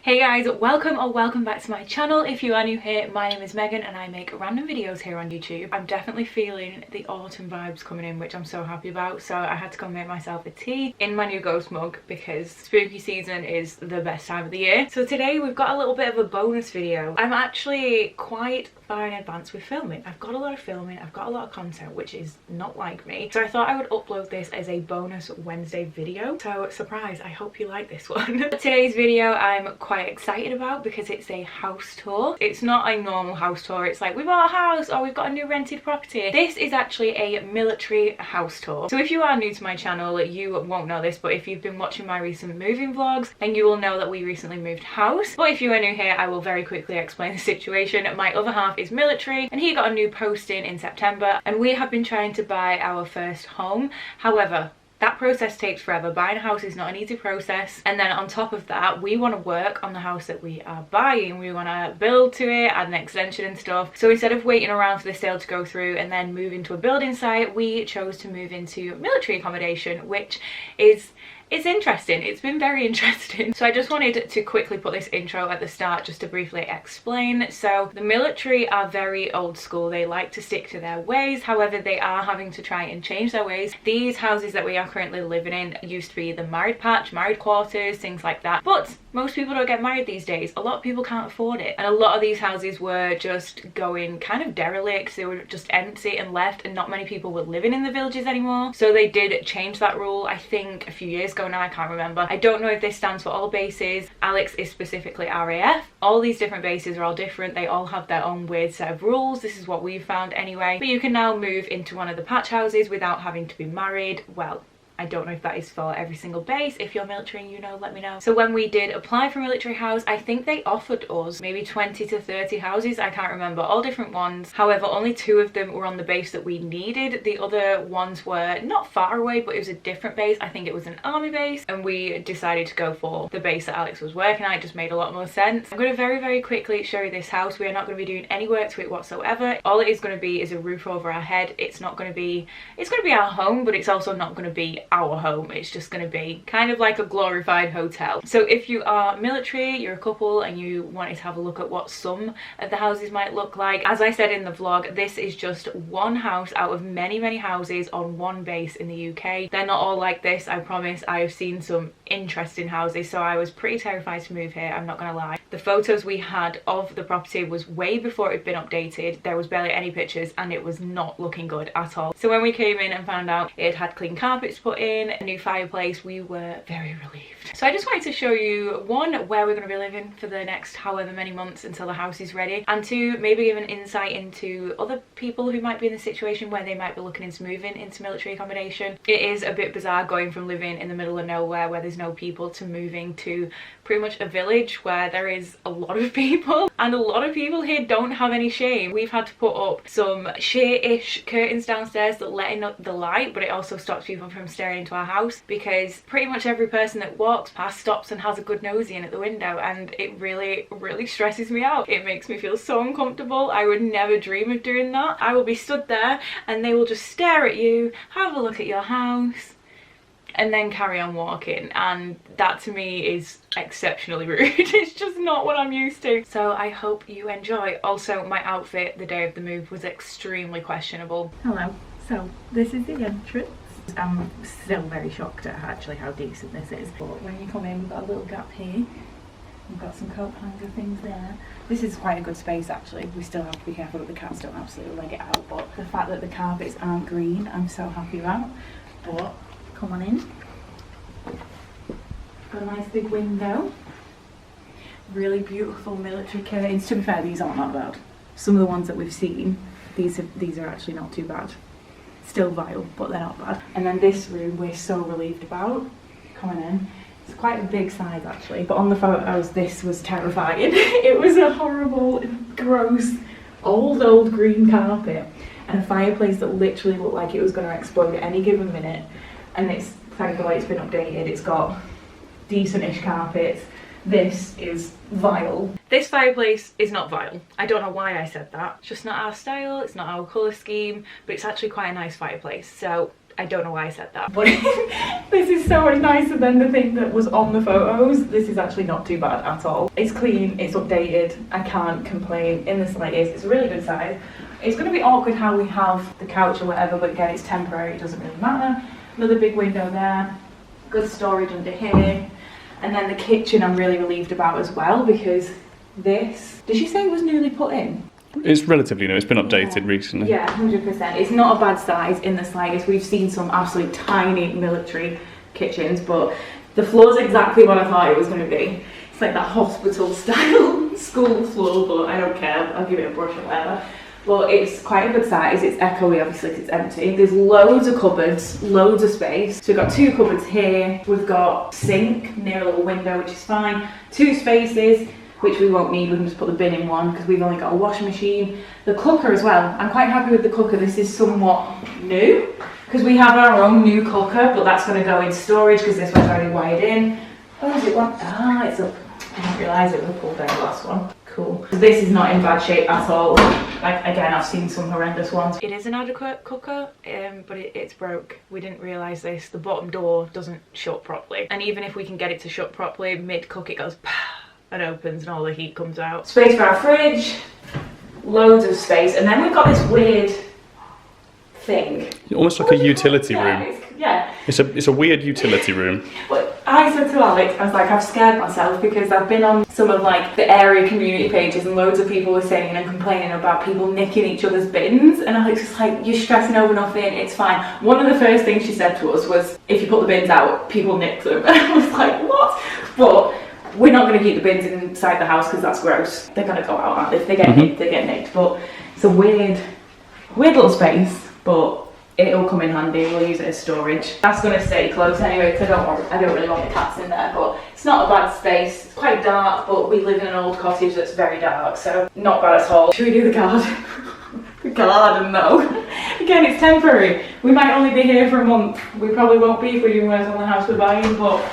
Hey guys, welcome back to my channel. If you are new here, my name is Megan and I make random videos here on YouTube. I'm definitely feeling the autumn vibes coming in, which I'm so happy about, so I had to go make myself a tea in my new ghost mug because spooky season is the best time of the year. So today we've got a little bit of a bonus video. I'm actually quite far in advance with filming. I've got a lot of filming, I've got a lot of content, which is not like me, so I thought I would upload this as a bonus Wednesday video. So surprise, I hope you like this one. Today's video I'm quite excited about because it's a house tour. It's not a normal house tour. It's like we bought a house or we've got a new rented property. This is actually a military house tour. So if you are new to my channel, you won't know this, but if you've been watching my recent moving vlogs, then you will know that we recently moved house. But if you are new here, I will very quickly explain the situation. My other half is military and he got a new posting in September, and we have been trying to buy our first home. However, that process takes forever. Buying a house is not an easy process, and then on top of that, we want to work on the house that we are buying. We want to build to it, add an extension and stuff. So instead of waiting around for the sale to go through and then move into a building site, we chose to move into military accommodation, which is interesting. It's been very interesting. So I just wanted to quickly put this intro at the start just to briefly explain. So the military are very old school. They like to stick to their ways. However, they are having to try and change their ways. These houses that we are currently living in used to be the married patch, married quarters, things like that. But most people don't get married these days. A lot of people can't afford it. And a lot of these houses were just going kind of derelict. They were just empty and left, and not many people were living in the villages anymore. So they did change that rule, I think a few years ago now. I can't remember. I don't know if this stands for all bases. Alex is specifically RAF. All these different bases are all different. They all have their own weird set of rules. This is what we've found anyway. But you can now move into one of the patch houses without having to be married. Well, I don't know if that is for every single base. If you're military, you know, let me know. So when we did apply for military house, I think they offered us maybe 20 to 30 houses. I can't remember, all different ones. However, only 2 of them were on the base that we needed. The other ones were not far away, but it was a different base. I think it was an army base, and we decided to go for the base that Alex was working at. It just made a lot more sense. I'm going to very quickly show you this house. We are not going to be doing any work to it whatsoever. All it is going to be is a roof over our head. It's going to be our home, but it's also not going to be our home. It's just going to be kind of like a glorified hotel. So if you are military, you're a couple and you wanted to have a look at what some of the houses might look like, as I said in the vlog, this is just one house out of many houses on one base in the UK. They're not all like this, I promise. I have seen some interesting houses, so I was pretty terrified to move here, I'm not gonna lie. The photos we had of the property was way before it had been updated. There was barely any pictures and it was not looking good at all. So when we came in and found out it had clean carpets put in, a new fireplace, we were very relieved. So I just wanted to show you, one, where we're going to be living for the next however many months until the house is ready, and 2, maybe give an insight into other people who might be in the situation where they might be looking into moving into military accommodation. It is a bit bizarre going from living in the middle of nowhere where there's no people to moving to pretty much a village where there is a lot of people, and a lot of people here don't have any shame. We've had to put up some sheer-ish curtains downstairs that let in the light, but it also stops people from staring into our house, because pretty much every person that walks past stops and has a good nosy in at the window, and it really stresses me out. It makes me feel so uncomfortable. I would never dream of doing that. I will be stood there and they will just stare at you, have a look at your house, and then carry on walking, and that to me is exceptionally rude. It's just not what I'm used to. So I hope you enjoy. Also, my outfit the day of the move was extremely questionable. Hello. So this is the entrance. I'm still very shocked at actually how decent this is, but when you come in, we've got a little gap here. We've got some coat hanger things there. This is quite a good space actually. We still have to be careful that the cats don't absolutely leg it out, but the fact that the carpets aren't green, I'm so happy about. But come on in. Got a nice big window. Really beautiful military curtains. To be fair, these aren't that bad. Some of the ones that we've seen, these are actually not too bad. Still vile, but they're not bad. And then this room we're so relieved about coming in. It's quite a big size actually, but on the photos this was terrifying. It was a horrible, gross, old green carpet and a fireplace that literally looked like it was going to explode at any given minute. And it's, thankfully it's been updated. It's got decent-ish carpets. This is vile. This fireplace is not vile. I don't know why I said that. It's just not our style, it's not our colour scheme, but it's actually quite a nice fireplace. So I don't know why I said that, but this is so much nicer than the thing that was on the photos. This is actually not too bad at all. It's clean, it's updated, I can't complain in the slightest. It's a really good size. It's going to be awkward how we have the couch or whatever, but again, it's temporary, it doesn't really matter. Another big window there, good storage under here. And then the kitchen I'm really relieved about as well, because this, did she say it was newly put in? It's relatively new, it's been updated recently. Yeah, 100%. It's not a bad size in the slightest. We've seen some absolute tiny military kitchens, but the floor's exactly what I thought it was going to be. It's like that hospital style school floor, but I don't care, I'll give it a brush or whatever. But it's quite a good size. It's echoey, obviously, because it's empty. There's loads of cupboards, loads of space. So we've got 2 cupboards here. We've got sink near a little window, which is fine. 2 spaces, which we won't need. We can just put the bin in one because we've only got a washing machine. The cooker as well. I'm quite happy with the cooker. This is somewhat new because we have our own new cooker, but that's going to go in storage because this one's already wired in. Oh, is it one? Ah, it's up. I didn't realise it was a pull down the last one. Cool. This is not in bad shape at all. Like, again, I've seen some horrendous ones. It is an adequate cooker, but it's broke. We didn't realise this. The bottom door doesn't shut properly. And even if we can get it to shut properly, mid-cook it goes and opens and all the heat comes out. Space for our fridge. Loads of space. And then we've got this weird thing. Almost like a utility room. Yeah. It's a weird utility room. But I said to Alex, I was like, I've scared myself because I've been on some of like the area community pages and loads of people were saying and complaining about people nicking each other's bins, and Alex was like, you're stressing over nothing, it's fine. One of the first things she said to us was, if you put the bins out, people nick them. And I was like, what? But we're not going to keep the bins inside the house because that's gross. They're going to go out, aren't they? If they get nicked, they get nicked. But it's a weird little space, but it'll come in handy. We'll use it as storage. That's going to stay closed anyway because I don't really want the cats in there, but it's not a bad space. It's quite dark, but we live in an old cottage that's very dark, so not bad at all. Should we do the garden? The garden though. Again, it's temporary. We might only be here for a month. We probably won't be if we do work on the house we're buying, but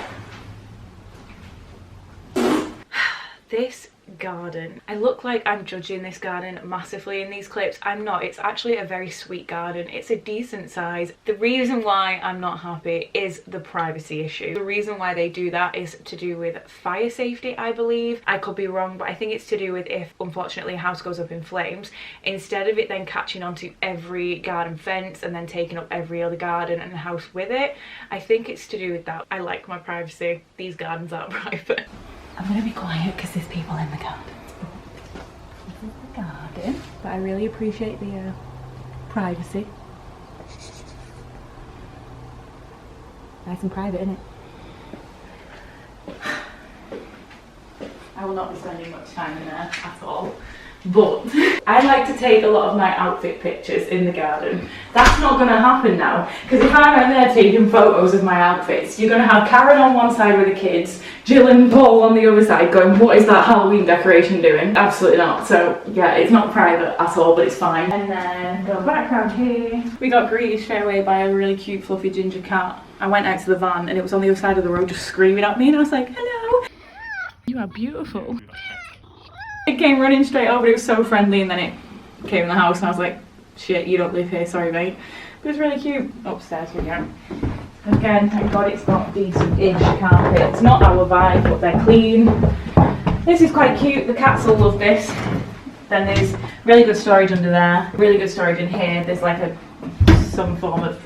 this garden, I look like I'm judging this garden massively in these clips. I'm not. It's actually a very sweet garden. It's a decent size. The reason why I'm not happy is the privacy issue. The reason why they do that is to do with fire safety, I believe. I could be wrong, but I think it's to do with if unfortunately a house goes up in flames, instead of it then catching onto every garden fence and then taking up every other garden and house with it, I think it's to do with that. I like my privacy. These gardens aren't private. I'm going to be quiet because there's people in the garden. This is the garden, but I really appreciate the privacy. Nice and private, isn't it? I will not be spending much time in there at all. But I like to take a lot of my outfit pictures in the garden. That's not going to happen now, because if I'm out there taking photos of my outfits, you're going to have Karen on one side with the kids, Jill and Paul on the other side going, what is that Halloween decoration doing? Absolutely not. So yeah, it's not private at all, but it's fine. And then go back around here. We got greeted straight away by a really cute fluffy ginger cat. I went out to the van and it was on the other side of the road just screaming at me, and I was like, hello. You are beautiful. It came running straight over, it was so friendly, and then it came in the house and I was like, shit, you don't live here, sorry mate. But it was really cute. Upstairs we go. Again, thank God it's got decent-ish carpet. It's not our vibe, but they're clean. This is quite cute, the cats will love this. Then there's really good storage under there, really good storage in here. There's like some form of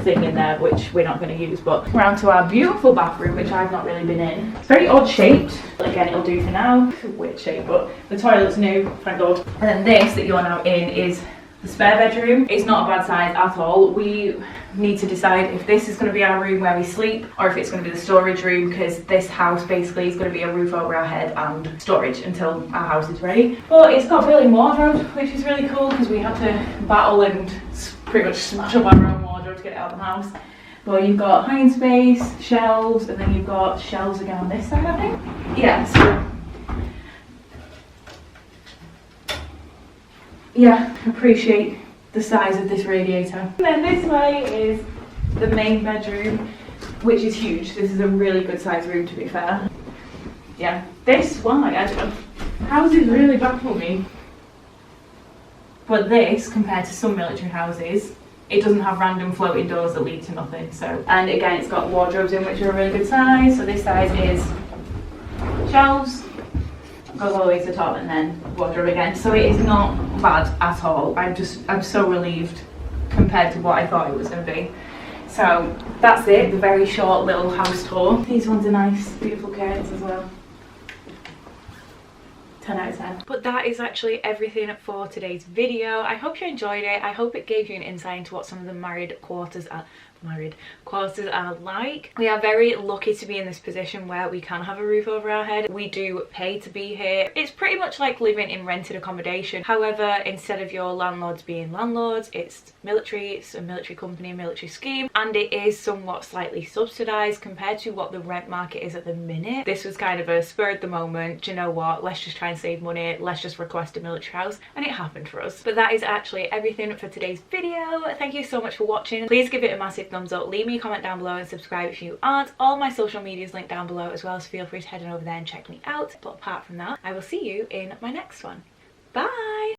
thing in there which we're not going to use, but around to our beautiful bathroom, which I've not really been in. It's very odd shaped, but again it'll do for now. Weird shape, but the toilet's new, thank God. And then this that you're now in is the spare bedroom. It's not a bad size at all. We need to decide if this is going to be our room where we sleep or if it's going to be the storage room, because this house basically is going to be a roof over our head and storage until our house is ready. But it's got built-in wardrobes, which is really cool because we had to battle and pretty much smash up our own wardrobe to get it out of the house. But you've got hiding space, shelves, and then you've got shelves again on this side, I think. Yeah, so yeah, appreciate the size of this radiator. And then this way is the main bedroom, which is huge. This is a really good sized room, to be fair. Yeah, this, why? I don't know. Houses really baffle me. But this, compared to some military houses, it doesn't have random floating doors that lead to nothing. So, and again, it's got wardrobes in which are a really good size. So this size is shelves, goes all the way to the top, and then wardrobe again. So it is not bad at all. I'm so relieved compared to what I thought it was going to be. So that's it, the very short little house tour. These ones are nice, beautiful curtains as well. 10 out of 10. But that is actually everything for today's video. I hope you enjoyed it. I hope it gave you an insight into what some of the married quarters are like. We are very lucky to be in this position where we can have a roof over our head. We do pay to be here. It's pretty much like living in rented accommodation. However, instead of your landlords being landlords, it's a military company, a military scheme, and it is somewhat slightly subsidized compared to what the rent market is at the minute. This was kind of a spur of the moment, do you know what, let's just try and save money, let's just request a military house, and it happened for us. But that is actually everything for today's video. Thank you so much for watching. Please give it a massive thumbs up, leave me a comment down below, and subscribe if you aren't. All my social medias linked down below as well, so feel free to head on over there and check me out. But apart from that, I will see you in my next one. Bye!